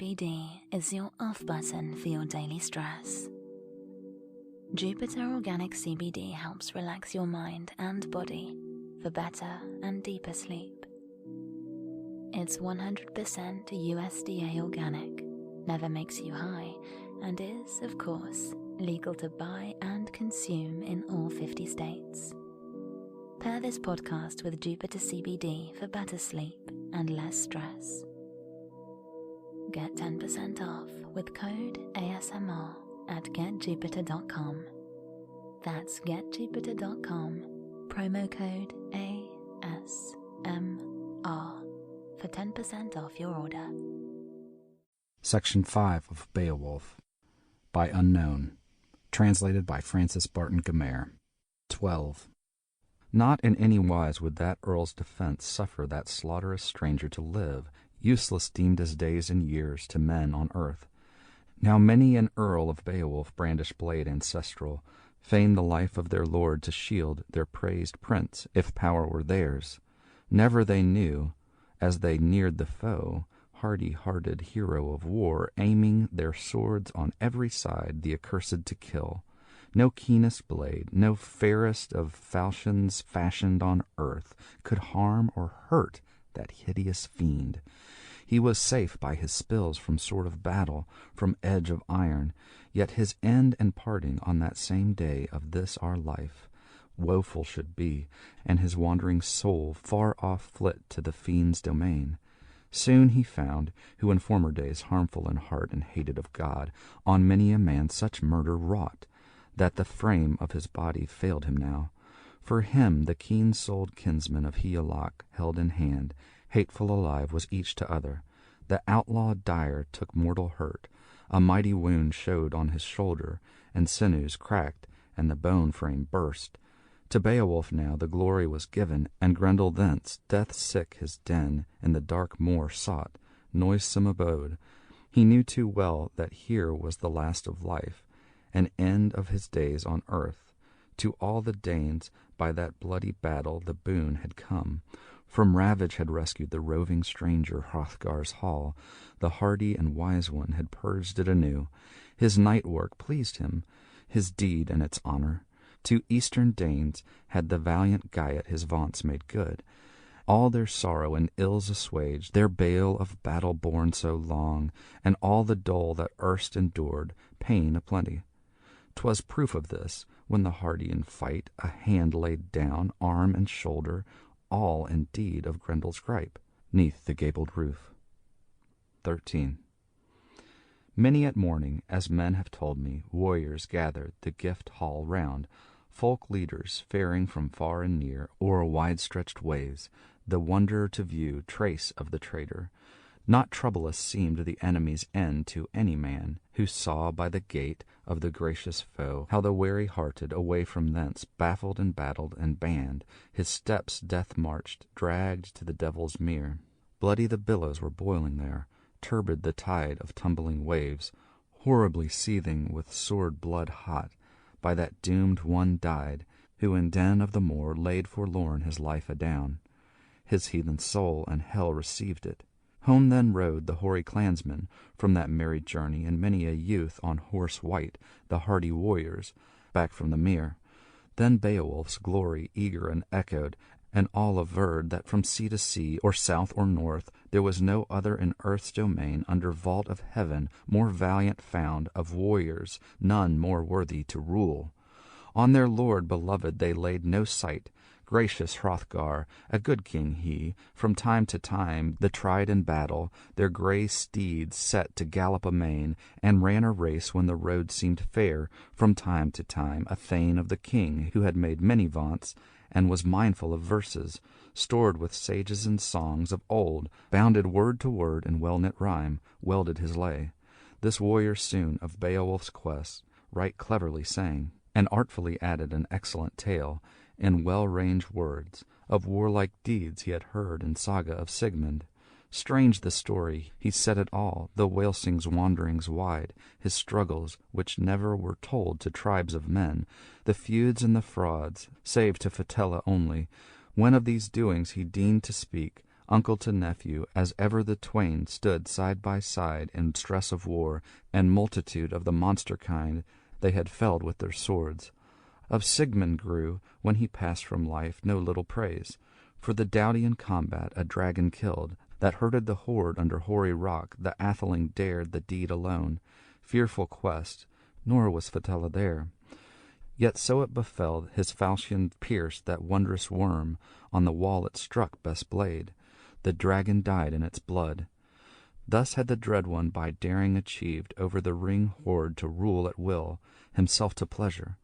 CBD is your off button for your daily stress. Jupiter Organic CBD helps relax your mind and body for better and deeper sleep. It's 100% USDA organic, never makes you high, and is, of course, legal to buy and consume in all 50 states. Pair this podcast with Jupiter CBD for better sleep and less stress. Get 10% off with code ASMR at getjupiter.com. That's getjupiter.com, promo code ASMR for 10% off your order. Section 5 of Beowulf, by Unknown, translated by Francis Barton Gamer. 12. Not in any wise would that earl's defence suffer that slaughterous stranger to live, useless deemed as days and years to men on earth. Now many an earl of Beowulf brandish blade ancestral, fain the life of their lord to shield their praised prince, if power were theirs. Never they knew, as they neared the foe, hardy-hearted hero of war, aiming their swords on every side the accursed to kill. No keenest blade, no fairest of falchions fashioned on earth, could harm or hurt that hideous fiend. He was safe by his spills from sword of battle, from edge of iron, yet his end and parting on that same day of this our life woeful should be, and his wandering soul far off flit to the fiend's domain. Soon he found, who in former days harmful in heart and hated of God, on many a man such murder wrought, that the frame of his body failed him now. For him the keen-souled kinsman of Heorot held in hand, hateful alive was each to other. The outlaw dire took mortal hurt, a mighty wound showed on his shoulder, and sinews cracked, and the bone frame burst. To Beowulf now the glory was given, and Grendel thence, death-sick his den, in the dark moor sought, noisome abode. He knew too well that here was the last of life, an end of his days on earth. To all the Danes by that bloody battle the boon had come. From ravage had rescued the roving stranger Hrothgar's hall. The hardy and wise one had purged it anew. His night work pleased him, his deed and its honor. To eastern Danes had the valiant Geat his vaunts made good. All their sorrow and ills assuaged, their bale of battle borne so long, and all the dole that erst endured, pain aplenty. 'Twas proof of this, when the hardy in fight a hand laid down, arm and shoulder, all indeed of Grendel's gripe, 'neath the gabled roof. 13. Many at morning, as men have told me, warriors gathered the gift hall round, folk leaders faring from far and near, o'er wide-stretched ways, the wonder to view trace of the traitor. Not troublous seemed the enemy's end to any man, who saw by the gait of the gracious foe how the wary-hearted away from thence, baffled and battled and banned, his steps death marched, dragged to the devil's mere. Bloody the billows were boiling there, turbid the tide of tumbling waves, horribly seething with sword blood hot. By that doomed one died, who in den of the moor laid forlorn his life adown. His heathen soul and hell received it. Home then rode the hoary clansmen from that merry journey, and many a youth on horse white, the hardy warriors, back from the mere. Then Beowulf's glory eager and echoed, and all averred that from sea to sea, or south or north, there was no other in earth's domain under vault of heaven more valiant found of warriors, none more worthy to rule. On their lord beloved they laid no sight. Gracious Hrothgar, a good king he, from time to time the tried in battle, their grey steeds set to gallop amain, and ran a race when the road seemed fair, from time to time a thane of the king, who had made many vaunts, and was mindful of verses, stored with sages and songs of old, bounded word to word in well-knit rhyme, welded his lay. This warrior soon of Beowulf's quest right cleverly sang, and artfully added an excellent tale, in well-ranged words, of warlike deeds he had heard in saga of Sigmund. Strange the story, he said it all, the Wælsing's wanderings wide, his struggles, which never were told to tribes of men, the feuds and the frauds, save to Fitela only. When of these doings he deigned to speak, uncle to nephew, as ever the twain stood side by side in stress of war and multitude of the monster kind they had felled with their swords. Of Sigmund grew, when he passed from life, no little praise, for the doughty in combat a dragon killed, that herded the horde under hoary rock. The atheling dared the deed alone, fearful quest, nor was Fitela there. Yet so it befell, his falchion pierced that wondrous worm, on the wall it struck best blade. The dragon died in its blood. Thus had the dread one by daring achieved over the ring horde to rule at will, himself to pleasure.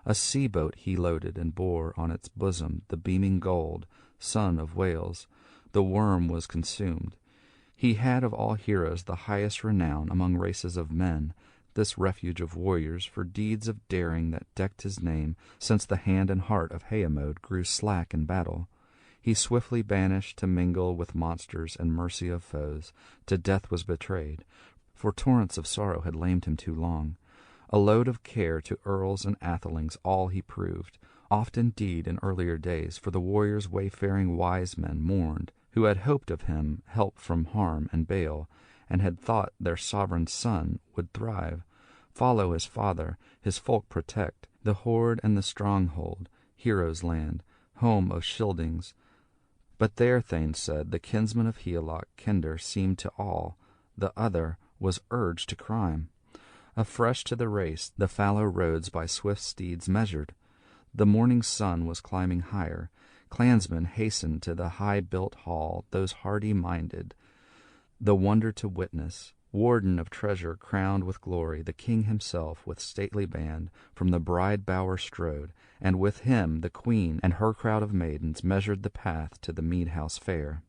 A sea-boat he loaded and bore on its bosom the beaming gold, son of Wales. The worm was consumed. He had of all heroes the highest renown among races of men, this refuge of warriors, for deeds of daring that decked his name, since the hand and heart of Heorot grew slack in battle. He swiftly banished to mingle with monsters and mercy of foes, to death was betrayed, for torrents of sorrow had lamed him too long. A load of care to earls and athelings all he proved, oft indeed in earlier days, for the warriors wayfaring wise men mourned, who had hoped of him help from harm and bale, and had thought their sovereign son would thrive, follow his father, his folk protect, the horde and the stronghold, Hero's land, home of Scyldings. But there, Thane said, the kinsman of Heorot kinder seemed to all, the other was urged to crime. Afresh to the race, the fallow roads by swift steeds measured. The morning sun was climbing higher. Clansmen hastened to the high-built hall, those hardy-minded, the wonder to witness. Warden of treasure crowned with glory, the king himself with stately band from the bride bower strode, and with him the queen and her crowd of maidens measured the path to the mead house fair.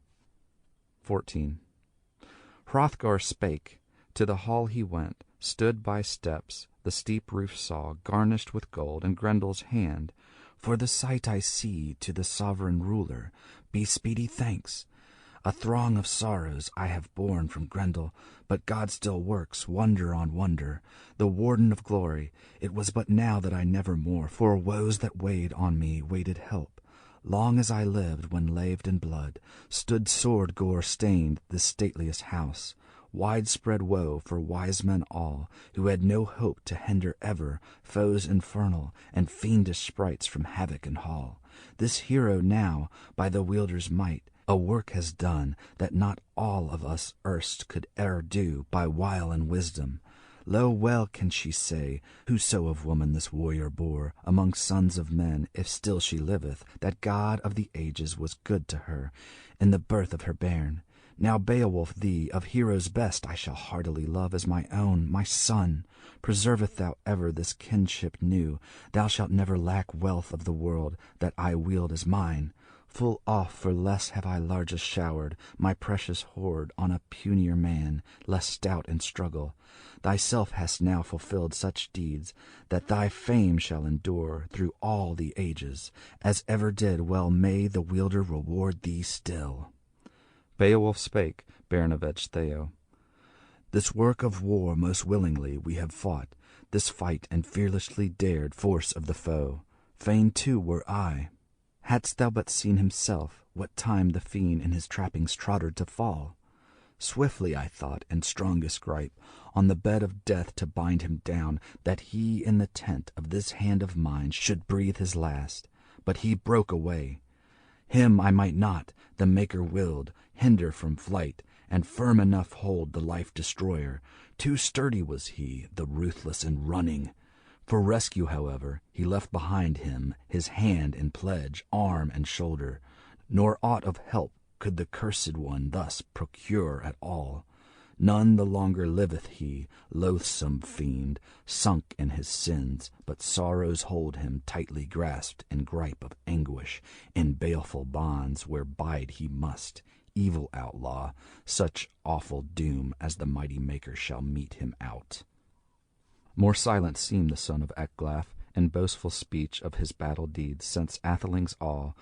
14. Hrothgar spake. To the hall he went, stood by steps, the steep roof saw, garnished with gold, and Grendel's hand. For the sight I see to the sovereign ruler be speedy thanks. A throng of sorrows I have borne from Grendel, but God still works wonder on wonder. The warden of glory, it was but now that I never more for woes that weighed on me waited help. Long as I lived, when laved in blood, stood sword gore stained this stateliest house. Widespread woe for wise men all, who had no hope to hinder ever foes infernal and fiendish sprites from havoc and hall. This hero now, by the wielder's might, a work has done that not all of us erst could e'er do by wile and wisdom. Lo, well can she say, whoso of woman this warrior bore among sons of men, if still she liveth, that God of the ages was good to her in the birth of her bairn. Now Beowulf thee, of heroes best, I shall heartily love as my own, my son. Preserveth thou ever this kinship new, thou shalt never lack wealth of the world that I wield as mine. Full oft for less have I largest showered my precious hoard on a punier man, less stout in struggle. Thyself hast now fulfilled such deeds that thy fame shall endure through all the ages, as ever did. Well may the wielder reward thee still. Beowulf spake, Bairn of Ecgtheow. This work of war most willingly we have fought, this fight and fearlessly dared force of the foe. Fain too were I. Hadst thou but seen himself, what time the fiend in his trappings trotted to fall. Swiftly I thought, in strongest gripe, on the bed of death to bind him down, that he in the tent of this hand of mine should breathe his last. But he broke away. Him I might not, the Maker willed, hinder from flight, and firm enough hold the life-destroyer. Too sturdy was he, the ruthless in running. For rescue, however, he left behind him his hand in pledge, arm and shoulder, nor aught of help could the cursed one thus procure at all. None the longer liveth he, loathsome fiend, sunk in his sins, but sorrows hold him tightly grasped in gripe of anguish, in baleful bonds where bide he must. Evil outlaw, such awful doom as the mighty Maker shall mete him out. More silent seemed the son of Ecglaf in boastful speech of his battle deeds, since athelings all,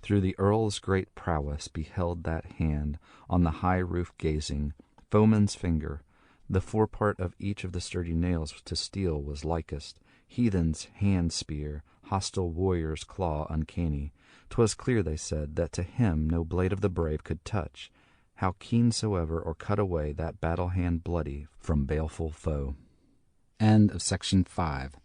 through the earl's great prowess, beheld that hand on the high roof gazing, foeman's finger. The forepart of each of the sturdy nails to steel was likest, heathen's hand spear, hostile warrior's claw uncanny. 'Twas clear, they said, that to him no blade of the brave could touch, how keen soever, or cut away that battle hand bloody from baleful foe. End of section 5.